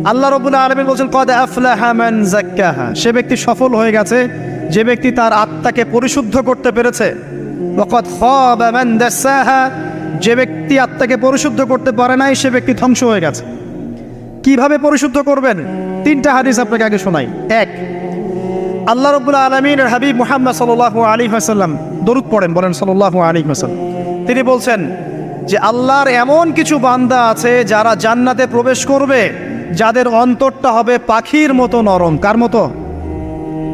আল্লাহ রাব্বুল আলামিন বলেন কদ আফলাহা মান যাক্কাহা, সে ব্যক্তি সফল হয়ে গেছে যে ব্যক্তি তার আত্মাকে পরিশুদ্ধ করতে পেরেছে। ওয়া কদ খাবা মান দাসাহা, যে ব্যক্তি আত্মাকে পরিশুদ্ধ করতে পারে নাই সে ব্যক্তি ধ্বংস হয়ে গেছে। কিভাবে পরিশুদ্ধ করবেন? তিনটা হাদিস আপনাকে আগে শোনাই। এক, আল্লাহ রাব্বুল আলামিনের হাবিব মুহাম্মদ সাল্লাল্লাহু আলাইহি ওয়াসাল্লাম দরুদ পড়েন, বলেন সাল্লাল্লাহু আলাইহি ওয়াসাল্লাম। তিনি বলছেন যে আল্লাহর এমন কিছু বান্দা আছে যারা জান্নাতে প্রবেশ করবে যাদের অন্তরটা হবে পাখির মতো নরম। কার মতো?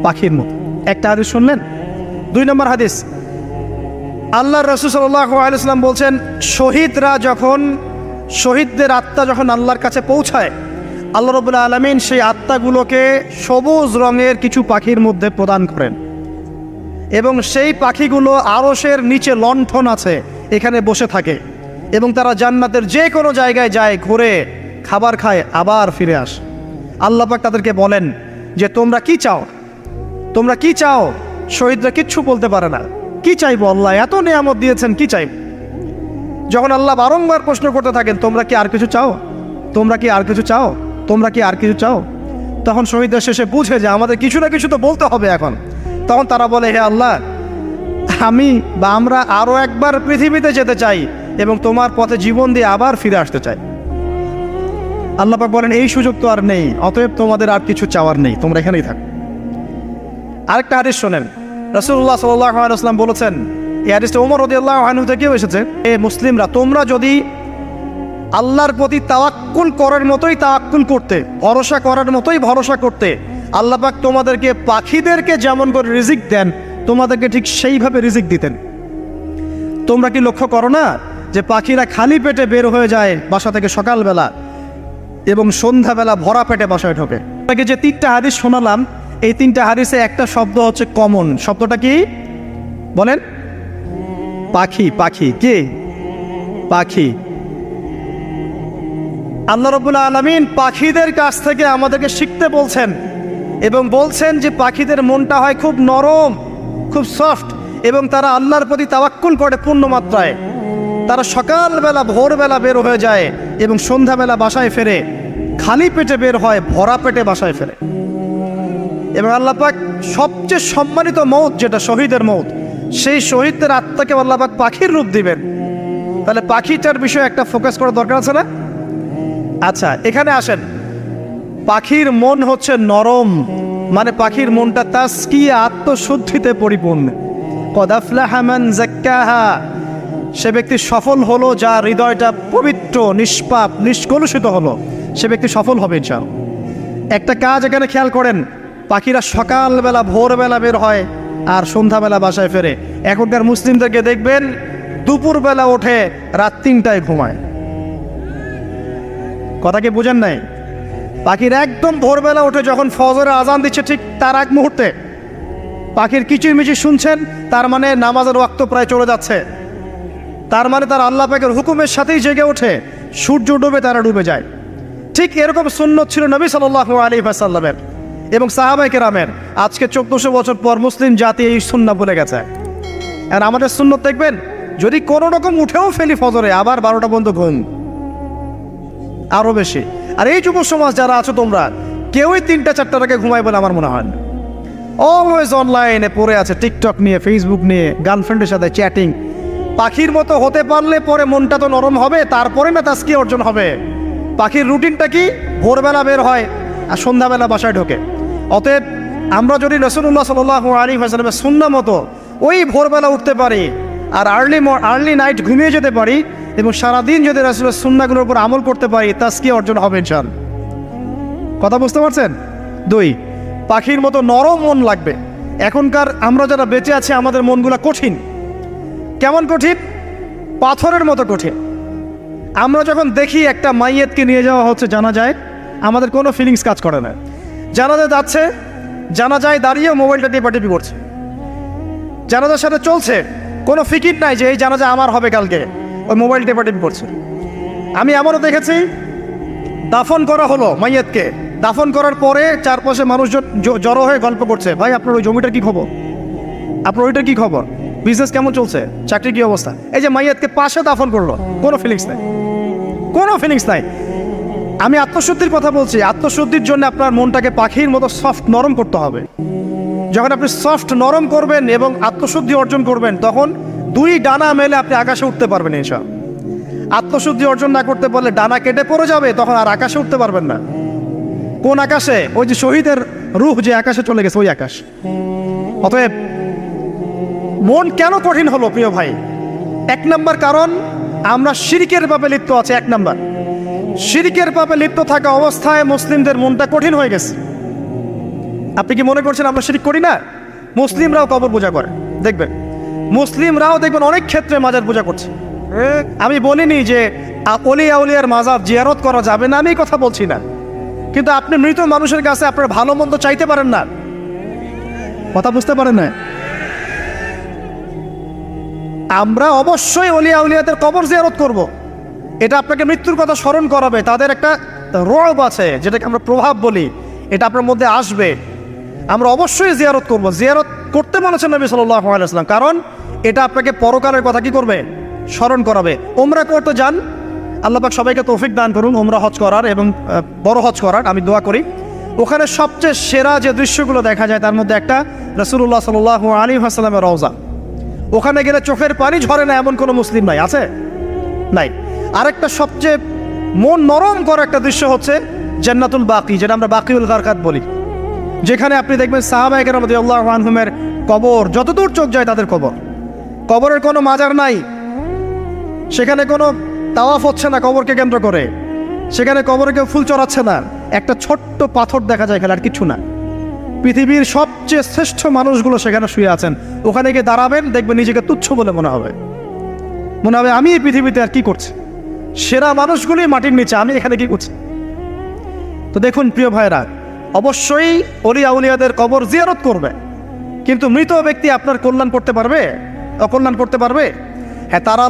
পাখির মতো। একটা হাদিস শুনলেন। দুই নম্বর হাদিস, আল্লাহর রাসূল সাল্লাল্লাহু আলাইহি ওয়াসাল্লাম বলছেন শহীদদের আত্মা যখন আল্লাহর কাছে পৌঁছায়, আল্লাহ রাব্বুল আলামিন সেই আত্মাগুলোকে সবুজ রঙের কিছু পাখির মধ্যে প্রদান করেন এবং সেই পাখিগুলো আরশের নিচে লণ্ঠন আছে এখানে বসে থাকে এবং তারা জান্নাতের যে কোনো জায়গায় যায়, ঘুরে খাবার খায়, আবার ফিরে আসে। আল্লাহ পাক তাদেরকে বলেন যে তোমরা কি চাও, তোমরা কি চাও? শহীদরা কিচ্ছু বলতে পারে না। কি চাইবো? আল্লাহ এত নিয়ামত দিয়েছেন, কি চাইব? যখন আল্লাহ বারংবার প্রশ্ন করতে থাকেন তোমরা কি আর কিছু চাও, তোমরা কি আর কিছু চাও, তোমরা কি আর কিছু চাও, তখন শহীদরা শেষে বুঝে যে আমাদের কিছু না কিছু তো বলতে হবে এখন। তখন তারা বলে হে আল্লাহ, আমরা আরও একবার পৃথিবীতে যেতে চাই এবং তোমার পথে জীবন দিয়ে আবার ফিরে আসতে চাই। আল্লাহ পাক বলেন এই সুযোগ তো আর নেই, অতএব তোমাদের আর কিছু চাওয়ার নেই, তোমরা এখানেই থাকো। আরেকটা হাদিস শোনেন, রাসূলুল্লাহ সাল্লাল্লাহু আলাইহি ওয়াসাল্লাম বলেছেন, এই হাদিসটা ওমর রাদিয়াল্লাহু আনহু থেকেও এসেছে, এ মুসলিমরা তোমরা যদি আল্লাহর প্রতি তাওয়াক্কুল করার মতোই তাওয়াক্কুল করতে, ভরসা করার মতোই ভরসা করতে, আল্লাহ পাক তোমাদেরকে পাখিদেরকে যেমন করে রিজিক দেন তোমাদেরকে ঠিক সেইভাবে রিজিক দিতেন। তোমরা কি লক্ষ্য করো না যে পাখিরা খালি পেটে বের হয়ে যায় বাসা থেকে সকালবেলা এবং সন্ধ্যাবেলা ভরা পেটে বাসায় ঢোকে? আপনাকে যে তিনটা হাদিস শোনালাম এই তিনটা হাদিসে একটা শব্দ হচ্ছে কমন। শব্দটা কি বলেন? পাখি। পাখি কি? পাখি। আল্লাহ রাব্বুল আলামিন পাখিদের কাছ থেকে আমাদেরকে শিখতে বলছেন এবং বলছেন যে পাখিদের মনটা হয় খুব নরম, খুব সফট এবং তারা আল্লাহর প্রতি তাওয়াক্কুল করে পূর্ণ মাত্রায়। তারা সকালবেলা ভোরবেলা বের হয়ে যায় এবং সন্ধ্যাবেলা বাসায় ফেরে, খালি পেটে বের হয়, ভরা পেটে বাসায় ফেরে। এবং আল্লাহ পাক সবচেয়ে সম্মানিত মৌত যেটা শহীদের মৌত, সেই শহীদদের আত্মাকে আল্লাহ পাক পাখির রূপ দিবেন। তাহলে পাখিটার বিষয়ে একটা ফোকাস করা দরকার আছে না? আচ্ছা, এখানে আসেন। পাখির মন হচ্ছে নরম, মানে পাখির মনটা তাসকিয়া, আত্মশুদ্ধিতে পরিপূর্ণ। কদ আফলাহা মান যাক্কাহা, সে ব্যক্তি সফল হলো যার হৃদয়টা পবিত্র, নিষ্পাপ, নিষ্কলুষিত হলো, সে ব্যক্তি সফল হবে ইনশাআল্লাহ। একটা কাজ এখানে খেয়াল করেন, পাখিরা সকালবেলা ভোরবেলা বের হয় আর সন্ধ্যাবেলা বাসায় ফেরে। এখনকার মুসলিমদেরকে দেখবেন দুপুরবেলা ওঠে, রাত 3টায় ঘুমায়। কথা কি বুঝেন নাই? পাখির একদম ভোরবেলা ওঠে, যখন ফজরের আজান দিচ্ছে ঠিক তার এক মুহূর্তে পাখির কিচিরমিচির শুনছেন, তার মানে নামাজের ওয়াক্ত প্রায় চলে যাচ্ছে, তার মানে তার আল্লাহ পাকের হুকুমের সাথেই জেগে ওঠে। সূর্য ডুবে তারা ডুবে যায়। ঠিক এরকম সুন্নত ছিল নবী সাল্লাল্লাহু আলাইহি ওয়াসাল্লামের এবং সাহাবায়ে কেরামের। আজকে 1400 বছর পর মুসলিম জাতি এই সুন্নাহ ভুলে গেছে। আর আমাদের সুন্নত দেখবেন, যদি কোনো রকম উঠেও ফেলি ফজরে, আবার 12টা পর্যন্ত ঘুম, আরও বেশি। আর এই যুব সমাজ যারা আছো তোমরা কেউই 3টা-4টার আগে ঘুমায় বলে আমার মনে হয় না। অলওয়েজ অনলাইনে পড়ে আছে, টিকটক নিয়ে, ফেসবুক নিয়ে, গার্লফ্রেন্ডের সাথে চ্যাটিং। পাখির মতো হতে পারলে পরে মনটা তো নরম হবে, তারপরে না তাসকিয়া অর্জন হবে। পাখির রুটিনটা কি? ভোরবেলা বের হয় আর সন্ধ্যাবেলা বাসায় ঢোকে। অতএব আমরা যদি রাসূলুল্লাহ সাল্লাল্লাহু আলাইহি ওয়াসাল্লামের সুন্নাহ মতো ওই ভোরবেলা উঠতে পারি আর আর্লি নাইট ঘুমিয়ে যেতে পারি এবং সারাদিন যদি রাসূলের সুন্নাহগুলোর উপর আমল করতে পারি, তাসকিয়া অর্জন হবে ইনশাআল্লাহ। কথা বুঝতে পারছেন? 2, পাখির মতো নরম মন লাগবে। এখনকার আমরা যারা বেঁচে আছি আমাদের মনগুলো কঠিন। কেমন কঠিন? পাথরের মতো কঠিন। আমরা যখন দেখি একটা মাইয়েতকে নিয়ে যাওয়া হচ্ছে জানাজায়, আমাদের কোনো ফিলিংস কাজ করে না। জানাজা যাচ্ছে, জানাজায় দাঁড়িয়ে মোবাইলটা টিপাটিপি করছে। জানাজার সাথে চলছে, কোনো ফিকির নাই যে এই জানাজা আমার হবে কালকে, ওই মোবাইল টিপাটিপি করছে। আমি এমনও দেখেছি, দাফন করা হলো মাইয়েতকে, দাফন করার পরে চারপাশে মানুষজন জড়ো হয়ে গল্প করছে, ভাই আপনার ওই জমিটার কি খবর, আপনার ওইটার কি খবর, বিজনেস কেমন চলছে, চাকরির কি অবস্থা। এই যে মাইয়াতকে পাশে দাফন করলো, কোনো ফিলিংস নাই, কোনো ফিলিংস নাই। আমি আত্মশুদ্ধির কথা বলছি। আত্মশুদ্ধির জন্য আপনার মনটাকে পাখির মতো সফট নরম করতে হবে। যখন আপনি সফট নরম করবেন এবং আত্মশুদ্ধি অর্জন করবেন, তখন দুই ডানা মেলে আপনি আকাশে উঠতে পারবেন। এসব আত্মশুদ্ধি অর্জন না করতে পারলে ডানা কেটে পড়ে যাবে, তখন আর আকাশে উঠতে পারবেন না। কোন আকাশে? ওই যে শহীদের রূহ যে আকাশে চলে গেছে, ওই আকাশ। অতএব মন কেন কঠিন হলো প্রিয় ভাই? এক নম্বর কারণ, আমরা শিরকের পাপে লিপ্ত আছে। এক নম্বর, শিরকের পাপে লিপ্ত থাকা অবস্থায় মুসলিমদের মনটা কঠিন হয়ে গেছে। আপনি কি মনে করছেন আমরা শিরক করি না? মুসলিমরাও কবর পূজা করে, দেখবেন মুসলিমরাও দেখবেন অনেক ক্ষেত্রে মাজার পূজা করছে। আমি বলিনি যে অলি আউলিয়ার মাজার জিয়ারত করা যাবে না, আমি এই কথা বলছি না। কিন্তু আপনি মৃত মানুষের কাছে আপনার ভালো মন্দ চাইতে পারেন না। কথা বুঝতে পারেন না? আমরা অবশ্যই অলি আউলিয়াদের কবর জিয়ারত করব। এটা আপনাকে মৃত্যুর কথা স্মরণ করাবে। তাদের একটা রব আছে, যেটাকে আমরা প্রভাব বলি, এটা আপনার মধ্যে আসবে। আমরা অবশ্যই জিয়ারত করব। জিয়ারত করতে বলেছেন নবী সাল্লাল্লাহু আলাইহি ওয়াসাল্লাম, কারণ এটা আপনাকে পরকালের কথা কি করবে? স্মরণ করাবে। ওমরা করতে যান, আল্লাহ পাক সবাইকে তৌফিক দান করুন ওমরা হজ করার এবং বড় হজ করার, আমি দোয়া করি। ওখানে সবচেয়ে সেরা যে দৃশ্যগুলো দেখা যায় তার মধ্যে একটা রাসূলুল্লাহ সাল্লাল্লাহু আলাইহি ওয়াসাল্লামের রওজা। ওখানে গেলে চোখের পানি ঝরে না এমন কোনো মুসলিম নাই, আছে? নাই। আরেকটা সবচেয়ে মন নরম করা একটা দৃশ্য হচ্ছে জান্নাতুল বাকি, যেটা আমরা বাকিউল গারকাত বলি, যেখানে আপনি দেখবেন সাহাবায়ে কেরাম রাদিয়াল্লাহু আনহুমের কবর, যতদূর চোখ যায় তাদের কবর। কবরের কোনো মাজার নাই, সেখানে কোনো তাওয়াফ হচ্ছে না কবরকে কেন্দ্র করে, সেখানে কবরে কেউ ফুল চড়াচ্ছে না, একটা ছোট্ট পাথর দেখা যায় এখানে, আর কিছু না। পৃথিবীর সবচেয়ে শ্রেষ্ঠ মানুষগুলো সেখানে শুয়ে আছেন। ওখানে গিয়ে দাঁড়াবেন, দেখবেন নিজেকে তুচ্ছ বলে মনে হবে আমি এই পৃথিবীতে আর কি করছি। সেরা মানুষগুলি মাটির নিচে, আমি এখানে কি করছি? তো দেখুন প্রিয় ভাইরা, অবশ্যই অলি আউলিয়াদের কবর জিয়ারত করবে, কিন্তু মৃত ব্যক্তি আপনার কল্যাণ করতে পারবে? অকল্যাণ করতে পারবে? হ্যাঁ, তারা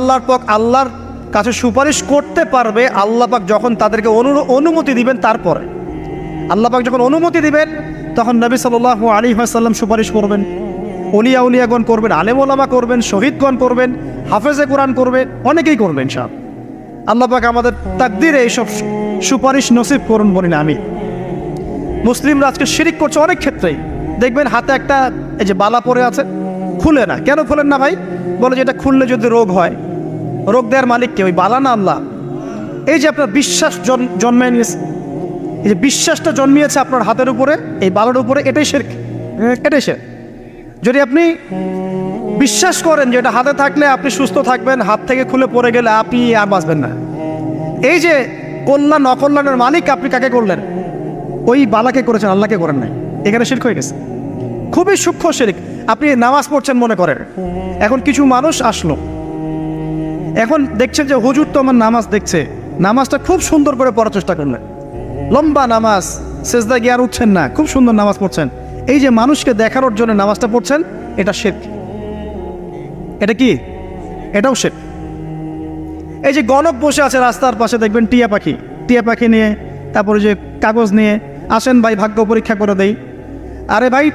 আল্লাহর কাছে সুপারিশ করতে পারবে আল্লাহ পাক যখন তাদেরকে অনুমতি দিবেন। তারপরে আল্লাহ পাক যখন অনুমতি দিবেন, তখন নবী সাল্লাল্লাহু আলাইহি ওয়াসাল্লাম সুপারিশ করবেন, অলিয়া উলিয়াগণ করবেন, আলেম ওলামা করবেন, শহীদগণ করবেন, হাফেজে কোরআন করবে, অনেকেই করবেন সব। আল্লাহ পাক আমাদের তাকদিরে এইসব সুপারিশ নসিব করুন বলি না আমি। মুসলিমরা আজকে শিরিক করছে অনেক ক্ষেত্রেই। দেখবেন হাতে একটা এই যে বালা পরে আছে, খুলে না। কেন খুলেন না ভাই? বলে যে এটা খুললে যদি রোগ হয়। রোগ দেওয়ার মালিক কে? ওই বালা না আল্লাহ? এই যে আপনার বিশ্বাস জন্মে নিয়েছে, এই যে বিশ্বাসটা জন্মিয়েছে আপনার হাতের উপরে, এই বালার উপরে, এটাই শিরক, এটাই শিরক। যদি আপনি বিশ্বাস করেন যে এটা হাতে থাকলে আপনি সুস্থ থাকবেন, হাত থেকে খুলে পড়ে গেলে আপনি আর বাঁচবেন না, এই যে কল্যাণ অকল্যাণের মালিক আপনি কাকে করলেন? ওই বালাকে করেছেন, আল্লাহকে করেন নাই। এখানে শিরক হয়ে গেছে, খুবই সূক্ষ্ম শিরক। আপনি নামাজ পড়ছেন মনে করেন, এখন কিছু মানুষ আসলো, এখন দেখছেন যে হুজুর তো আমার নামাজ দেখছে, নামাজটা খুব সুন্দর করে পড়ার চেষ্টা করলেন, লম্বা নামাজ, সেজদা গিয়ে আর উঠছেন না, খুব সুন্দর নামাজ পড়ছেন। এই যে মানুষকে দেখানোর জন্য নামাজটা পড়ছেন, এটা শিরক। এটা কি? এটাও শিরক। এই যে গণক বসে আছে রাস্তার পাশে, দেখবেন টিয়া পাখি নিয়ে, তারপরে যে কাগজ নিয়ে আসেন, ভাই ভাগ্য পরীক্ষা করে দেই। আরে ভাই,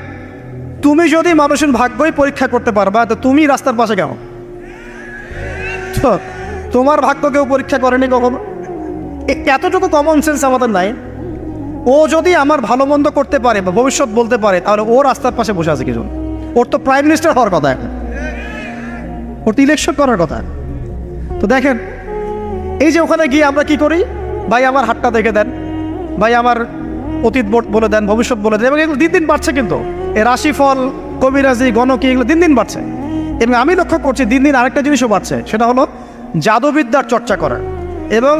তুমি যদি মানুষের ভাগ্যই পরীক্ষা করতে পারবা, তো তুমি রাস্তার পাশে কেন? তোমার ভাগ্য কেউ পরীক্ষা করেনি কখনো? এতটুকু কমন সেন্স আমাদের নাই। ও যদি আমার ভালো মন্দ করতে পারে বা ভবিষ্যৎ বলতে পারে, তাহলে ও রাস্তার পাশে বসে আছে কিছু? ওর তো প্রাইম মিনিস্টার হওয়ার কথা, এখন ওর তো ইলেকশন করার কথা। তো দেখেন, এই যে ওখানে গিয়ে আমরা কি করি? ভাই আমার হাতটা দেখে দেন, ভাই আমার অতীত বলে দেন, ভবিষ্যৎ বলে দেন। এবং এগুলো দিন দিন বাড়ছে, কিন্তু এই রাশিফল, কবিরাজি, গণকি, এগুলো দিন দিন বাড়ছে। এবং আমি লক্ষ্য করছি দিন দিন আরেকটা জিনিসও বাড়ছে, সেটা হলো জাদুবিদ্যার চর্চা করা। এবং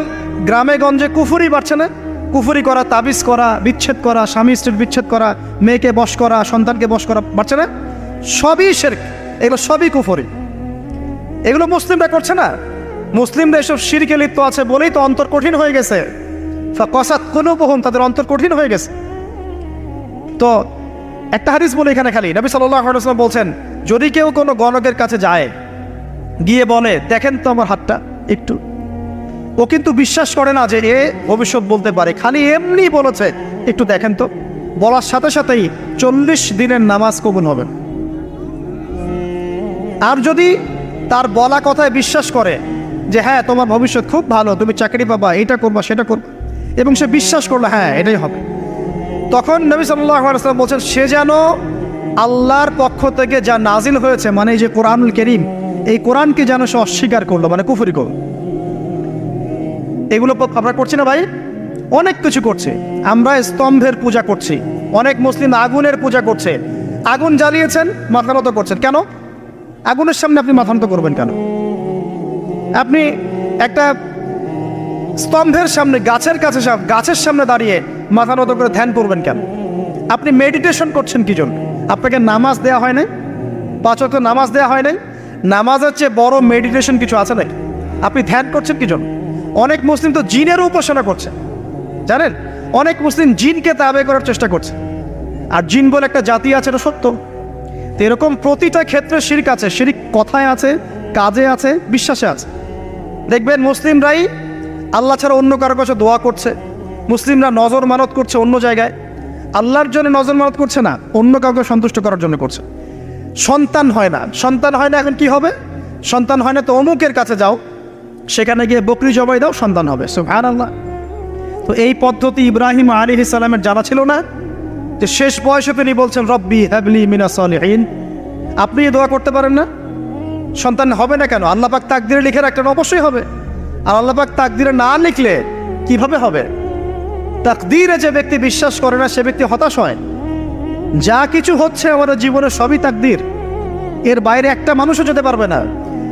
গ্রামে গঞ্জে কুফুরি বাড়ছে না? কুফুরি করা, তাবিজ করা, বিচ্ছেদ করা, স্বামী স্ত্রীর বিচ্ছেদ করা, মেয়েকে বশ করা, সন্তানকে বশ করা বাড়ছে না? সবই শিরক, এগুলো সবই কুফুরি। এগুলো মুসলিমরা করছে না। মুসলিমরা এসব শিরকে লিপ্ত আছে বলেই তো অন্তর কঠিন হয়ে গেছে। কসাত কুলুবুহুম, তাদের অন্তর কঠিন হয়ে গেছে। তো একটা হাদিস বলে এখানে খালি, নবী সাল্লাল্লাহু আলাইহি ওয়াসাল্লাম বলছেন, যদি কেউ কোনো গণকের কাছে যায়, গিয়ে বলে দেখেন তো আমার হাতটা একটু, ও কিন্তু বিশ্বাস করে না যে এ ভবিষ্যৎ বলতে পারে, খালি এমনি বলেছে একটু দেখেন তো, বলার সাথে সাথেই 40 দিনের নামাজ কবুল হবে। আর যদি তার বলা কথায় বিশ্বাস করে যে হ্যাঁ তোমার ভবিষ্যৎ খুব ভালো, তুমি চাকরি পাবা, এটা করবা সেটা করবা, এবং সে বিশ্বাস করলো হ্যাঁ এটাই হবে। তখন নবী সাল্লাল্লাহু আলাইহি ওয়াসাল্লাম বলছেন সে যেন আল্লাহর পক্ষ থেকে যা নাজিল হয়েছে মানে এই যে কোরআনুল কারীম, এই কোরআনকে যেন সে অস্বীকার করলো, মানে কুফরি করলো। এগুলো আমরা করছি না ভাই? অনেক কিছু করছে। আমরা স্তম্ভের পূজা করছি, অনেক মুসলিম আগুনের পূজা করছে। আগুন জ্বালিয়েছেন, মাথা নত করছেন কেন? আগুনের সামনে আপনি মাথা নত করবেন কেন? আপনি একটা স্তম্ভের সামনে, গাছের কাছে, গাছের সামনে দাঁড়িয়ে মাথা নত করে ধ্যান করবেন কেন? আপনি মেডিটেশন করছেন কি জন্য? আপনাকে নামাজ দেওয়া হয় নাই? 5 ওয়াক্ত নামাজ দেওয়া হয় নাই? নামাজের চেয়ে বড় মেডিটেশন কিছু আছে নাকি? আপনি ধ্যান করছেন কি জন্য? অনেক মুসলিম তো জিনেরও উপাসনা করছে, জানেন? অনেক মুসলিম জিনকে তাবে করার চেষ্টা করছে। আর জিন বলে একটা জাতি আছে, এটা সত্য। তো এরকম প্রতিটা ক্ষেত্রে শিরক আছে। শিরক কথায় আছে, কাজে আছে, বিশ্বাসে আছে। দেখবেন মুসলিমরাই আল্লাহ ছাড়া অন্য কারো কাছে দোয়া করছে, মুসলিমরা নজর মানত করছে অন্য জায়গায়, আল্লাহর জন্য নজর মানত করছে না, অন্য কাউকে সন্তুষ্ট করার জন্য করছে। সন্তান হয় না, সন্তান হয় না, এখন কি হবে? সন্তান হয় না তো অমুকের কাছে যাও, সেখানে গিয়ে বকরি জবাই দাও, সন্তান হবে। সুবহানাল্লাহ। তো এই পদ্ধতি ইব্রাহিম আলাইহিস সালামের জানা ছিল না যে শেষ বয়সে তিনি বলছেন রব্বি হাবলি মিনাস সালিহিন। আপনি দোয়া করতে পারেন না? সন্তান হবে না কেন? আল্লাহ পাক তাকদিরে লিখে রাখলেন, অবশ্যই হবে। আর আল্লাহ পাক তাকদিরে না লিখলে কিভাবে হবে? তাকদিরে যে ব্যক্তি বিশ্বাস করে না সে ব্যক্তি হতাশ হয়। যা কিছু হচ্ছে আমাদের জীবনে সবই তাকদির, এর বাইরে একটা মানুষও যেতে পারবে না।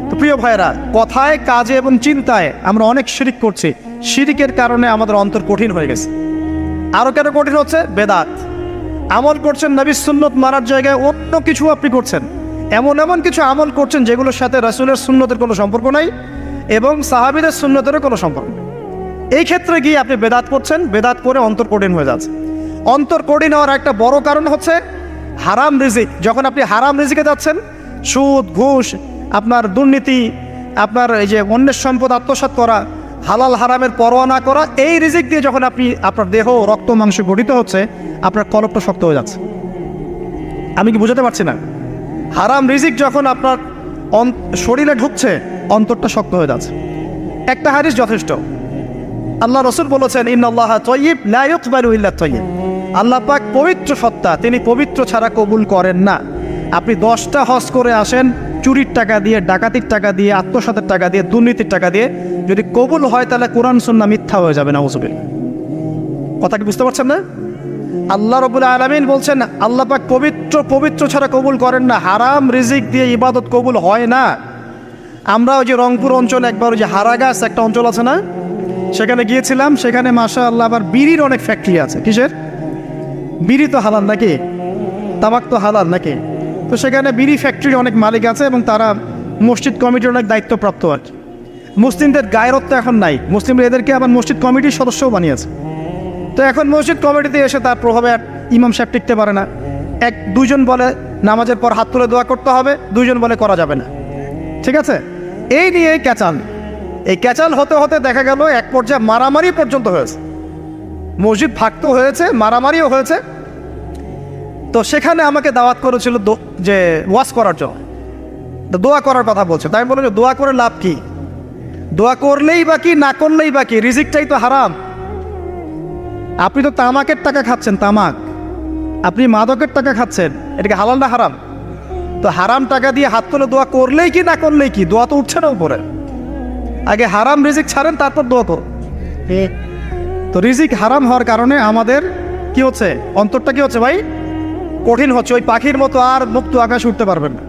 তো প্রিয় ভাইরা, কথায়, কাজে এবং চিন্তায় আমরা অনেক শিরিক করছি। শিরিকের কারণে আমাদের অন্তর কঠিন হয়ে গেছে। আরও কেন কঠিন হচ্ছে? বেদাত। আমল করছেন নবীর সুন্নত মানার জায়গায় অন্য কিছু আপনি করছেন। এমন এমন কিছু আমল করছেন যেগুলোর সাথে রাসূলের সুন্নতের কোনো সম্পর্ক নাই এবং সাহাবীদের সুন্নতেরও কোনো সম্পর্ক নেই। এই ক্ষেত্রে গিয়ে আপনি বেদাত করছেন, বেদাত করে অন্তর কঠিন হয়ে যাচ্ছে। অন্তর কঠিন হওয়ার একটা বড় কারণ হচ্ছে হারাম রিজিক। যখন আপনি হারাম রিজিকে যাচ্ছেন, সুদ, ঘুষ, আপনার দুর্নীতি, আপনার এই যে অন্যের সম্পদ আত্মসাৎ করা, হালাল হারামের পরোয়া না করা, এই রিজিক দিয়ে যখন আপনি আপনার দেহ, রক্ত, মাংস গঠিত হচ্ছে, আপনার কলবটা শক্ত হয়ে যাচ্ছে। আমি কি বুঝাতে পারছি না? হারাম রিজিক যখন আপনার শরীরে ঢুকছে, অন্তরটা শক্ত হয়ে যাচ্ছে। একটা হাদিস যথেষ্ট। আল্লাহ রাসূল বলেছেন ইন্নাল্লাহা তাইয়্যিব লা ইকবালু ইল্লা তাইয়্যিব। আল্লাহ পাক পবিত্র সত্তা, তিনি পবিত্র ছাড়া কবুল করেন না। আপনি 10টা হজ করে আসেন, চুরির টাকা দিয়ে, ডাকাতির টাকা দিয়ে, আত্মসাতের টাকা দিয়ে, দুর্নীতির টাকা দিয়ে, যদি কবুল হয় তাহলে কোরআন সুন্নাহ মিথ্যা হয়ে যাবে। নাউযুবিল্লাহ। কথা কি বুঝতে পারছেন না? আল্লাহ রাব্বুল আলামিন বলছেন আল্লাহ পাক পবিত্র ছাড়া কবুল করেন না। হারাম রিজিক দিয়ে ইবাদত কবুল হয় না। আমরা ওই যে রংপুর অঞ্চলে একবার ওই যে হারাগাছ একটা অঞ্চল আছে না, সেখানে গিয়েছিলাম। সেখানে মাশাআল্লাহ আবার বিড়ির অনেক ফ্যাক্টরি আছে। কিসের? বিড়ি তো হালাল নাকি? তামাক তো হালাল নাকি? তো সেখানে বিড়ি ফ্যাক্টরির অনেক মালিক আছে এবং তারা মসজিদ কমিটির অনেক দায়িত্বপ্রাপ্ত আর কি। মুসলিমদের গায়রত্ব এখন নাই, মুসলিমরা এদেরকে আবার মসজিদ কমিটির সদস্যও বানিয়েছে। তো এখন মসজিদ কমিটিতে এসে তার প্রভাবে ইমাম সাহেব টিকতে পারে না। দুইজন বলে নামাজের পর হাত তুলে দোয়া করতে হবে, দুইজন বলে করা যাবে না। ঠিক আছে? এই নিয়ে এই ক্যাচাল হতে হতে দেখা গেল এক পর্যায়ে মারামারি পর্যন্ত হয়েছে। মসজিদ ভাগত হয়েছে, মারামারিও হয়েছে। তো সেখানে আমাকে দাওয়াত করেছিল যে ওয়াজ করার জন্য, তো দোয়া করার কথা বলছে। তাই আমি বললাম যে দোয়া করে লাভ কি? দোয়া করলেই বা কি, না করলেই বা কি? রিজিকটাই তো হারাম। আপনি তো তামাকের টাকা খাচ্ছেন, তামাক। আপনি মাদকের টাকা খাচ্ছেন, এটাকে হালাল না হারাম? তো হারাম টাকা দিয়ে হাত তুলে দোয়া করলেই কি, না করলেই কি? দোয়া তো উঠছে না উপরে। আগে হারাম রিজিক ছাড়েন, তারপর দোয়া করুন। তো রিজিক হারাম হওয়ার কারণে আমাদের কি হচ্ছে? অন্তরটা কি হচ্ছে ভাই? কঠিন হচ্ছে। ওই পাখির মতো আর মুক্ত আকাশে উঠতে পারবেন না।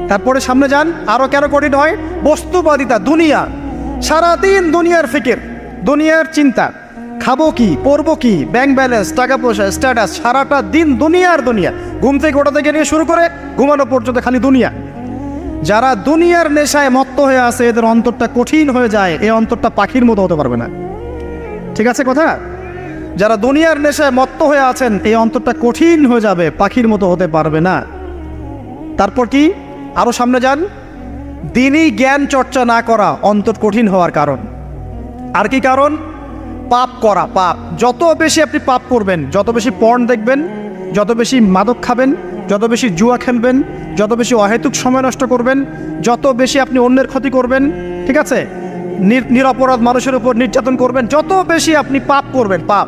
তারপরে সামনে যান, আরো কেন কঠিন হয়? বস্তুবাদিতা, দুনিয়া। সারাদিন দুনিয়ার ফিকির, দুনিয়ার চিন্তা। খাবো কি, পরবো কি, ব্যাংক ব্যালেন্স, টাকা পয়সা, স্ট্যাটাস, সারাটা দিন দুনিয়ার দুনিয়া। ঘুম থেকে ওঠা থেকে নিয়ে শুরু করে ঘুমানো পর্যন্ত খালি দুনিয়া। যারা দুনিয়ার নেশায় মত্ত হয়ে আছে, এদের অন্তরটা কঠিন হয়ে যায়। এই অন্তরটা পাখির মতো হতে পারবে না। ঠিক আছে কথা? যারা দুনিয়ার নেশায় মত্ত হয়ে আছেন, এই অন্তরটা কঠিন হয়ে যাবে, পাখির মতো হতে পারবে না। তারপর কি? আরো সামনে যান। দিনই জ্ঞান চর্চা না করা অন্তর কঠিন হওয়ার কারণ। আর কি কারণ? পাপ করা। পাপ যত বেশি আপনি পাপ করবেন, যত বেশি পর্ন দেখবেন, যত বেশি মাদক খাবেন, যত বেশি জুয়া খেলবেন, যত বেশি অহেতুক সময় নষ্ট করবেন, যত বেশি আপনি অন্যের ক্ষতি করবেন, ঠিক আছে, নিরপরাধ মানুষের উপর নির্যাতন করবেন, যত বেশি আপনি পাপ করবেন, পাপ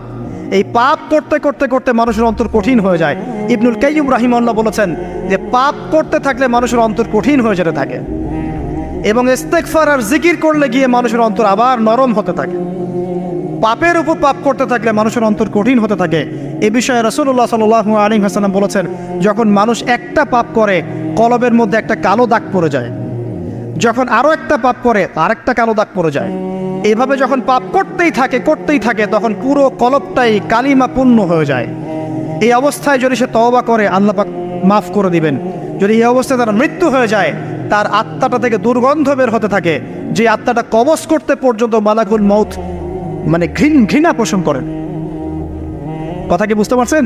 এই পাপ করতে করতে করতে মানুষের অন্তর কঠিন হয়ে যায়। ইবনুল কাইয়্যিম রাহিমাহুল্লাহ বলেছেন যে পাপ করতে থাকলে মানুষের অন্তর কঠিন হয়ে যেতে থাকে, এবং ইস্তেগফার আর জিকির করলে গিয়ে মানুষের অন্তর আবার নরম হতে থাকে। পাপের উপর পাপ করতে থাকলে মানুষের অন্তর কঠিন হতে থাকে। এ বিষয়ে রাসূলুল্লাহ সাল্লাল্লাহু আলাইহি ওয়াসাল্লাম বলেছেন, যখন মানুষ একটা পাপ করে কলবের মধ্যে একটা কালো দাগ পড়ে যায়, যখন আরও একটা পাপ করে আরেকটা কালো দাগ পড়ে যায়। এইভাবে যখন পাপ করতেই থাকে তখন পুরো কলবটাই কালিমা পূর্ণ হয়ে যায়। এই অবস্থায় যদি সে তওবা করে আল্লাহ পাক মাফ করে দিবেন। যদি এই অবস্থায় তার মৃত্যু হয়ে যায়, তার আত্মাটা থেকে দুর্গন্ধ বের হতে থাকে, যে আত্মাটা কবজ করতে পর্যন্ত মালাকুল মউত মানে ঘৃণা পোষণ করেন। কথা কি বুঝতে পারছেন?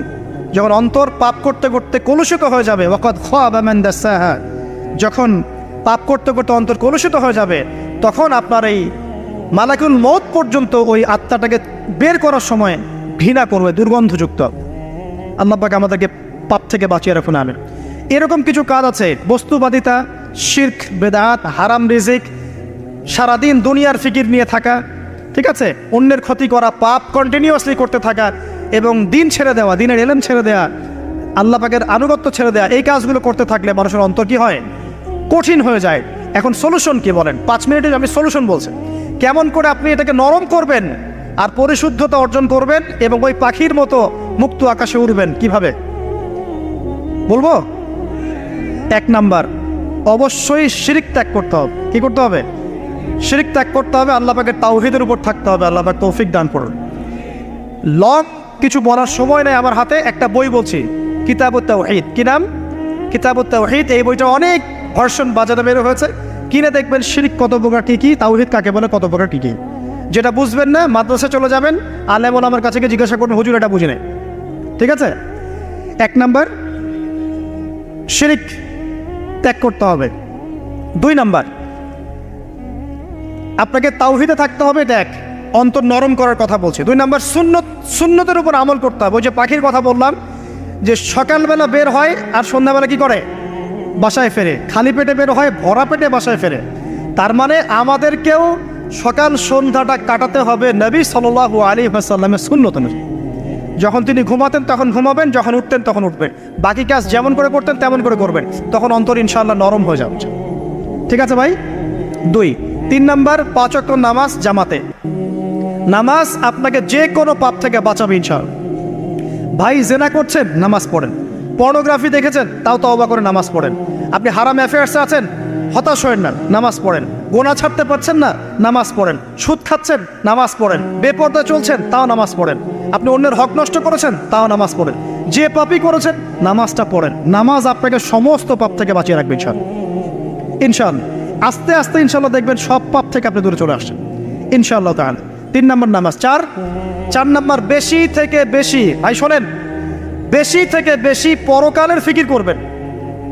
যখন অন্তর পাপ করতে করতে কলুষিত হয়ে যাবে, ওয়াকাদ খাবা মান দাসাহা, যখন পাপ করতে করতে অন্তর কলুষিত হয়ে যাবে, তখন আপনার এই মালাকুল মউত পর্যন্ত ওই আত্মাটাকে বের করার সময় ঘৃণা করবে, দুর্গন্ধযুক্ত। আল্লাহ পাক আমাদেরকে পাপ থেকে বাঁচিয়ে রাখুন, আমিন। এরকম কিছু কাজ আছে, বস্তুবাদিতা, শিরক, বেদাত, হারাম রিজিক, সারাদিন দুনিয়ার ফিকির নিয়ে থাকা, ঠিক আছে, অন্যের ক্ষতি করা, পাপ কন্টিনিউয়াসলি করতে থাকা, এবং দিন ছেড়ে দেওয়া, দিনের এলেম ছেড়ে দেওয়া, আল্লাহ পাকের আনুগত্য ছেড়ে দেওয়া, এই কাজগুলো করতে থাকলে মানুষের অন্তর কি হয়? কঠিন হয়ে যায়। এখন সলিউশন কি বলেন? 5 মিনিটে আমি সলিউশন বলছি, কেমন করে আপনি এটাকে নরম করবেন আর পরিশুদ্ধতা অর্জন করবেন এবং ওই পাখির মতো মুক্ত আকাশে উড়বেন। কিভাবে বলবো? 1 নাম্বার, অবশ্যই শিরক ত্যাগ করতে হবে। কি করতে হবে? শিরক ত্যাগ করতে হবে, আল্লাহ পাকের তাওহীদের উপর থাকতে হবে। আল্লাহ পাক তৌফিক দান করুন। লং কিছু বলার সময় নেই আমার হাতে, একটা বই বলছি, কিতাবুত তাওহীদ। কি নাম? কিতাবুত তাওহীদ। এই বইটা অনেক ভার্সন বাজারে বের হয়েছে, কিনে দেখবেন শিরক কত প্রকার, কি তাওহীদ কাকে বলে, কত প্রকার, কি। যেটা বুঝবেন না মাদ্রাসায় চলে যাবেন, আলেম ওলামার কাছে গিয়ে জিজ্ঞাসা করবেন, হুজুর এটা বুঝি নাই। ঠিক আছে? 1 নাম্বার, শিরক ত্যাগ করতে হবে। 2 নাম্বার, আপনাকে তাওহীদে থাকতে হবে, এটা এক, অন্তর নরম করার কথা বলছি। 2 নাম্বার, সুন্নতের উপর আমল করতে হবে। ওই যে পাখির কথা বললাম, যে সকালবেলা বের হয় আর সন্ধ্যাবেলা কি করে? বাসায় ফেরে। খালি পেটে বের হয়, ভরা পেটে বাসায় ফেরে। তার মানে আমাদেরকেও সকাল সন্ধ্যাটা কাটাতে হবে নবী সাল্লাল্লাহু আলাইহি ওয়াসাল্লামের সুন্নত অনুযায়ী। যখন তিনি ঘুমাতেন তখন ঘুমাবেন, যখন উঠতেন তখন উঠবেন, বাকি কাজ যেমন করে করতেন তেমন করে করবেন, তখন অন্তর ইনশাআল্লাহ নরম হয়ে যাবে। ঠিক আছে ভাই? 2। 3 নাম্বার, 5 ওয়াক্ত নামাজ জামাতে। নামাজ আপনাকে যে কোনো পাপ থেকে বাঁচাবে ইনশাআল্লাহ। ভাই জেনা করছেন, নামাজ পড়েন। পর্নোগ্রাফি দেখেছেন, তাও তওবা করে নামাজ পড়েন। আপনি হারাম অ্যাফেয়ার্সে আছেন, হতাশ হয়েন না, নামাজ পড়েন। গোনা ছাড়তে পারছেন না, নামাজ পড়েন। সুদ খাচ্ছেন, নামাজ পড়েন। বেপরদা চলছেন, তাও নামাজ পড়েন। আপনি অন্যের হক নষ্ট করেছেন, তাও নামাজ পড়েন। যে পাপই করেছেন, নামাজটা পড়েন। নামাজ আপনাকে সমস্ত পাপ থেকে বাঁচিয়ে রাখবে ইনশাআল্লাহ। ইনশাআল্লাহ আস্তে আস্তে ইনশাআল্লাহ দেখবেন সব পাপ থেকে আপনি দূরে চলে আসছেন ইনশাআল্লাহ তাআলা। 3 নাম্বার নামাজ। 4 নাম্বার, বেশি থেকে বেশি, ভাই শোনেন, বেশি থেকে বেশি পরকালের ফিকির করবেন।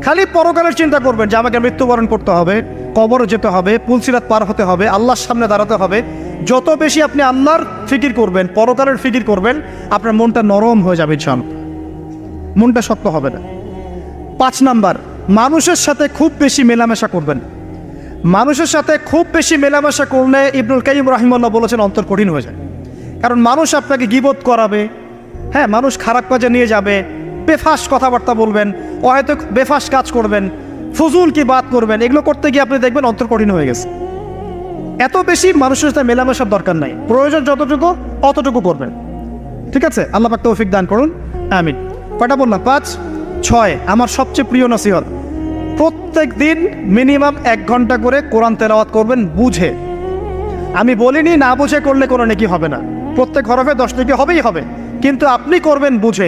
খালি পরকালের চিন্তা করবেন যে আমাকে মৃত্যুবরণ করতে হবে, কবরে যেতে হবে, পুলসিরাত পার হতে হবে, আল্লাহর সামনে দাঁড়াতে হবে। যত বেশি আপনি আল্লাহর ফিকির করবেন, পরকালের ফিকির করবেন, আপনার মনটা নরম হয়ে যাবে ইনশাআল্লাহ, মনটা শক্ত হবে না। 5 নাম্বার, মানুষের সাথে খুব বেশি মেলামেশা করবেন। মানুষের সাথে খুব বেশি মেলামেশা করলে ইবনুল কাইয়্যিম রাহিমাহুল্লাহ বলেছেন অন্তর কঠিন হয়ে যায়। কারণ মানুষ আপনাকে গীবত করাবে, হ্যাঁ, মানুষ খারাপ কাজে নিয়ে যাবে, বেফাস কথাবার্তা বলবেন, ও হয়তো বেফাস কাজ করবেন, ফুজুল কি বাত করবেন, এগুলো করতে গিয়ে আপনি দেখবেন অন্তর কঠিন হয়ে গেছে। এত বেশি মানুষের সাথে মেলামেশার দরকার নাই, প্রয়োজন যতটুকু অতটুকু করবেন। ঠিক আছে? আল্লাহ পাক তৌফিক দান করুন, আমিন। কয়টা বললাম? 5। 6, আমার সবচেয়ে প্রিয় নসিহত, প্রত্যেক দিন মিনিমাম 1 ঘন্টা করে কোরআন তেলাওয়াত করবেন বুঝে। আমি বলিনি না বুঝে করলে কোনো নেকি হবে না, প্রত্যেক হরফে 10 নেকি হবেই হবে, কিন্তু আপনি করবেন বুঝে।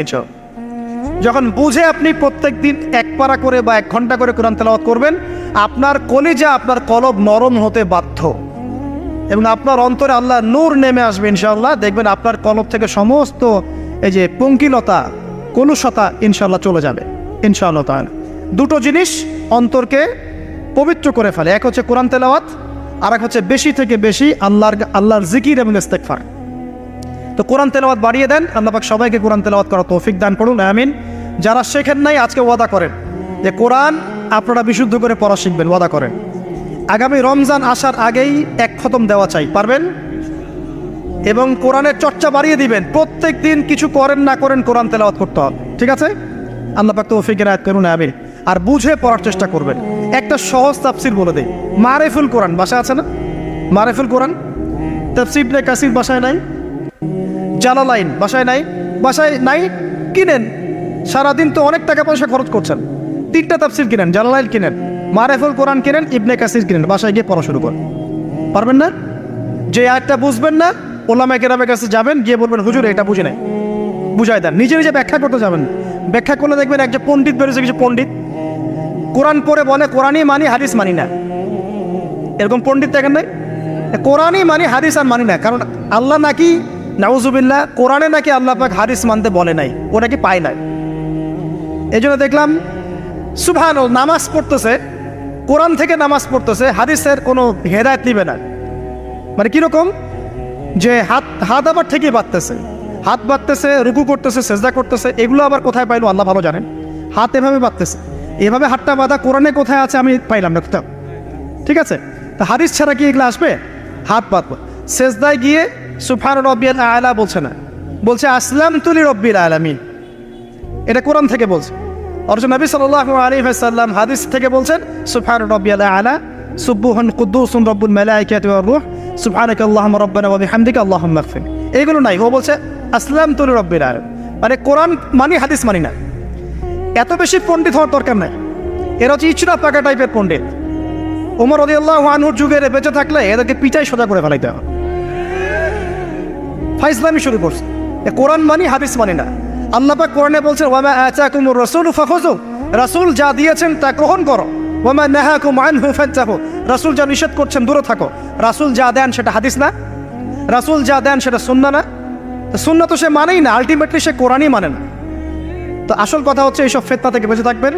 যখন বুঝে আপনি প্রত্যেক দিন 1 পারা করে বা 1 ঘন্টা করে কোরআন তেলাওয়াত করবেন, আপনার কলিজা, আপনার কলব নরম হতে বাধ্য, এবং আপনার অন্তরে আল্লাহ নূর নেমে আসবে ইনশাআল্লাহ। দেখবেন আপনার কলব থেকে সমস্ত এই যে পঙ্কিলতা, কলুষতা ইনশাআল্লাহ চলে যাবে ইনশাআল্লাহ তাআলা। 2টো জিনিস অন্তরকে পবিত্র করে ফেলে, এক হচ্ছে কোরআন তেলাওয়াত, আর এক হচ্ছে বেশি থেকে বেশি আল্লাহর জিকির এবং ইস্তেগফার। তো কোরআন তেলাওয়াত বাড়িয়ে দেন, আল্লাহ পাক সবাইকে কোরআন তেলাওয়াত করার তৌফিক দান করুন, আমিন। যারা শেখেন নাই আজকে ওয়াদা করেন যে কোরআন আপনারা বিশুদ্ধ করে পড়া শিখবেন, ওয়াদা করেন। আগামী রমজান আসার আগেই এক খতম দেওয়া চাই, পারবেন? এবং কোরআনের চর্চা বাড়িয়ে দিবেন, প্রত্যেক দিন কিছু করেন না করেন কোরআন তেলাওয়াত করতে হবে, ঠিক আছে? আল্লাহ পাক তৌফিক এনায়েত করুন, আমিন। আর বুঝে পড়ার চেষ্টা করবেন। একটা সহজ তাফসীর বলে দেই, মারিফুল কোরআন বাসায় আছে না? মারিফুল কোরআন তাফসীর ইবনে কাসির বাসায় নাই, জালালাইন বাসায় নাই, বাসায় নাই কিনেন। সারাদিন তো অনেক টাকা পয়সা খরচ করছেন, 3টা তাফসীর কিনেন, জালালাইন কিনেন, মারিফুল কোরআন কিনেন, ইবনে কাসির কিনেন, বাসায় গিয়ে পড়া শুরু করেন। পারবেন না? যে আয়াতটা বুঝবেন না, ওলামায়ে কেরামের কাছে যাবেন, গিয়ে বলবেন হুজুর এটা বুঝি নাই, বুঝাই দেন। নিজে নিজে ব্যাখ্যা করতে যাবেন, ব্যাখ্যা করলে দেখবেন একজন পণ্ডিত বেরোছে, কিছু পণ্ডিত কোরআন পড়ে বলে কোরআনই মানি হাদিস মানি না, এরকম পণ্ডিত দেখেন নাই? কোরআনই মানি হাদিস আর মানি না, কারণ আল্লাহ নাকি নাউজুবিল্লাহ কোরআনে নাকি আল্লাহ পাক হাদিস মানতে বলে নাই, ও নাকি পায় নাই। এই জন্য দেখলাম সুবহানাল্লাহ নামাজ পড়তেছে, কোরআন থেকে নামাজ পড়তেছে, হাদিসের কোনো হেদায়েত নিবে না। মানে কীরকম যে হাত আবার ঠিকই বাঁধতেছে, হাত বাঁধতেছে, রুকু করতেছে, সেজদা করতেছে, এগুলো আবার কোথায় পাইলো আল্লাহ ভালো জানেন। হাত এভাবে বাঁধতেছে, এভাবে হাতটা বাঁধা কোরআনে কোথায় আছে আমি পাইলাম না কোথাও, ঠিক আছে? তা হাদিস ছাড়া কি এগুলো আসবে? হাত বাঁধবো, সেজদায় গিয়ে সুবহান রব্বিয়াল আলা বলছে না, বলছে আসলামতু লিরাব্বিল আলামিন, এটা কোরআন থেকে বলছে। অথচ নবী সাল্লাল্লাহু আলাইহি ওয়াসাল্লাম হাদিস থেকে বলছেন সুবহান রব্বিয়াল আলা সুবহান কুদ্দুসুন রব্বুল মালাইকাতি ওয়ার রূহ সুবহানাকা আল্লাহুম্মা রাব্বানা ওয়া বিহামদিকা আল্লাহুম্মা ইগফির। এগুলো নাই, ও বলছে আসলামতু লিরাব্বিল আলামিন, মানে কোরআন মানি হাদিস মানি না। এত বেশি পণ্ডিত হওয়ার দরকার নাই, এরা হচ্ছে ইচড়া পাকা টাইপের পণ্ডিত। ওমর রাদিয়াল্লাহু আনহুর যুগের বেঁচে থাকলে এদেরকে পিটাই সোজা করে ফেলাইতে হবে। ফাইজলামি শুরু করছে, কোরআন মানি হাদিস মানি না। আল্লাহ পাক কোরআনে বলছেন ওয়ামা আতাকুমুর রাসূলু ফাখুযু, রাসূল যা দিয়েছেন তা গ্রহণ করো, ওয়ামা নাহাকুম আনহু ফান্তাহু, রাসূল যা নিষেধ করছেন দূরে থাকো। রাসূল যা দেন সেটা হাদিস না, রাসূল যা দেন সেটা সুন্নাহ না, সুন্নাহ তো সে মানেই না, আলটিমেটলি সে কোরআনই মানে না। তো আসল কথা হচ্ছে এইসব ফিতনা থেকে বেঁচে থাকবেন,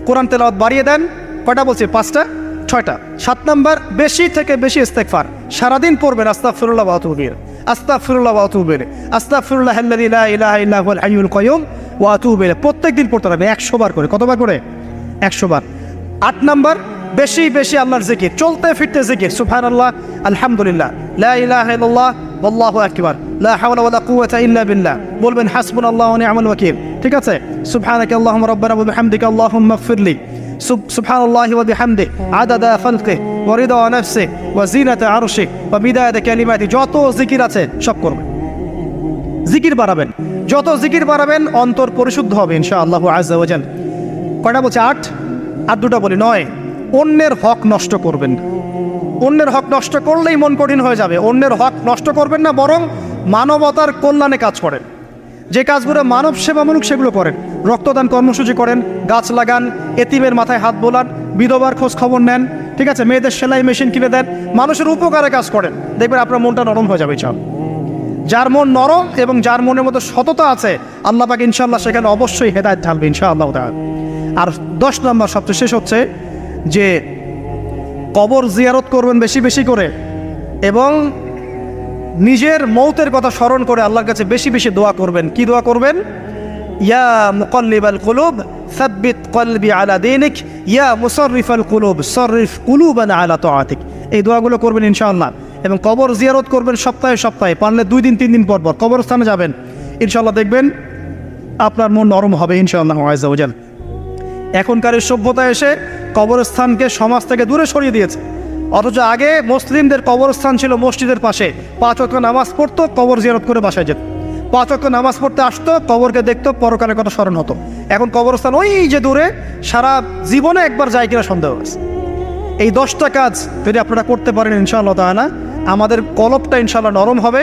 কোরআন তেলাওয়াত বাড়িয়ে দেন। কয়টা বলছি? 5টা 6টা। 7 নাম্বার, বেশি থেকে বেশি ইস্তেগফার সারাদিন পড়বেন, আস্তাগফিরুল্লাহ ওয়া আতুবু ইলাইহি, আস্তাগফিরুল্লাহ ওয়া আতুবু ইলাইহি, আস্তাগফিরুল্লাহাল্লাযী লা ইলাহা ইল্লা হুয়াল হাইয়ুল কাইয়্যুম ওয়া আতুবু ইলাইহি। প্রত্যেকদিন পড়তে হবে 100 বার করে। কতবার করে? 100 বার। 8 নাম্বার, বেশি বেশি আল্লাহর জিকির, চলতে ফিরতে জিকির, সুবহানাল্লাহ, আলহামদুলিল্লাহ, লা ইলাহা ইল্লাল্লাহ, আল্লাহু আকবার, লা হাওলা ওয়ালা কুওয়াতা ইল্লা বিল্লাহ। বলবেন হাসবুনাল্লাহু ওয়া নি'মাল ওয়াকিল, ঠিক আছে? সুবহানাকা আল্লাহুম্মা রাব্বানা ওয়া বিহামদিকা আল্লাহুম্মা ইগফিরলি, সুবহানাল্লাহি ওয়া বিহামদিহি আদাদা খালকিহি ওয়া রিদা নাফসিহি ওয়া জিনাতা আরশিহি ওয়া মিদাদা কালিমাতিহি। যত জিকির আছে সব করবেন, জিকির বাড়াবেন, যত জিকির বাড়াবেন অন্তর পরিশুদ্ধ হবে ইনশাআল্লাহু আযজা ওয়া জাল। কয়টা বলছে? 8 আর 2টা বলি। 9, অন্যের হক নষ্ট করবেন না। অন্যের হক নষ্ট করলেই মন কঠিন হয়ে যাবে। অন্যের হক নষ্ট করবেন না, বরং মানবতার কল্যাণে কাজ করেন। যে কাজগুলো মানব সেবামূলক সেগুলো করেন, রক্তদান কর্মসূচি করেন, গাছ লাগান, এতিমের মাথায় হাত বোলান, বিধবার খোঁজ খবর নেন, ঠিক আছে? মেয়েদের সেলাই মেশিন কিনে দেন, মানুষের উপকারে কাজ করেন, দেখবেন আপনার মনটা নরম হয়ে যাবে। চাপ যার মন নরম এবং যার মনের মধ্যে সততা আছে, আল্লাহ পাক ইনশাআল্লাহ সেখানে অবশ্যই হেদায়েত ঢালবে ইনশাআল্লাহ তাআলা। আর 10 নম্বর সবচেয়ে শেষ হচ্ছে যে কবর জিয়ারত করবেন বেশি বেশি করে, এবং নিজের মৌতের কথা স্মরণ করে আল্লাহর কাছে বেশি বেশি দোয়া করবেন। কি দোয়া করবেন? ইয়া মুকাল্লিবাল কুলুব সাব্বিত কলবি আলা দীনিক, ইয়া মুসাররিফাল কুলুব সাররিফ কুলুবানা আলা তাআতিক। এই দোয়াগুলো করবেন ইনশাআল্লাহ। এবং কবর জিয়ারত করবেন সপ্তাহে সপ্তাহে, পারলে 2 দিন 3 দিন পর পর কবরস্থানে যাবেন, ইনশাআল্লাহ দেখবেন আপনার মন নরম হবে ইনশাআল্লাহ আযজা ওয়া জাল। এখনকার এই সভ্যতা এসে কবরস্থানকে সমাজ থেকে দূরে সরিয়ে দিয়েছে, অথচ আগে মুসলিমদের কবরস্থান ছিল মসজিদের পাশে, 5 ওয়াক্ত নামাজ পড়তো, কবর জিয়ারত করে বাসায় যেত, 5 ওয়াক্ত নামাজ পড়তে আসতো, কবরকে দেখতো, পরকালের কথা স্মরণ হতো। এখন কবরস্থান ওই যে দূরে, সারা জীবনে একবার যায় কিনা সন্দেহ আছে। এই 10টা কাজ যদি আপনারা করতে পারেন ইনশাআল্লাহ তাআলা, আমাদের কলবটা ইনশাআল্লাহ নরম হবে।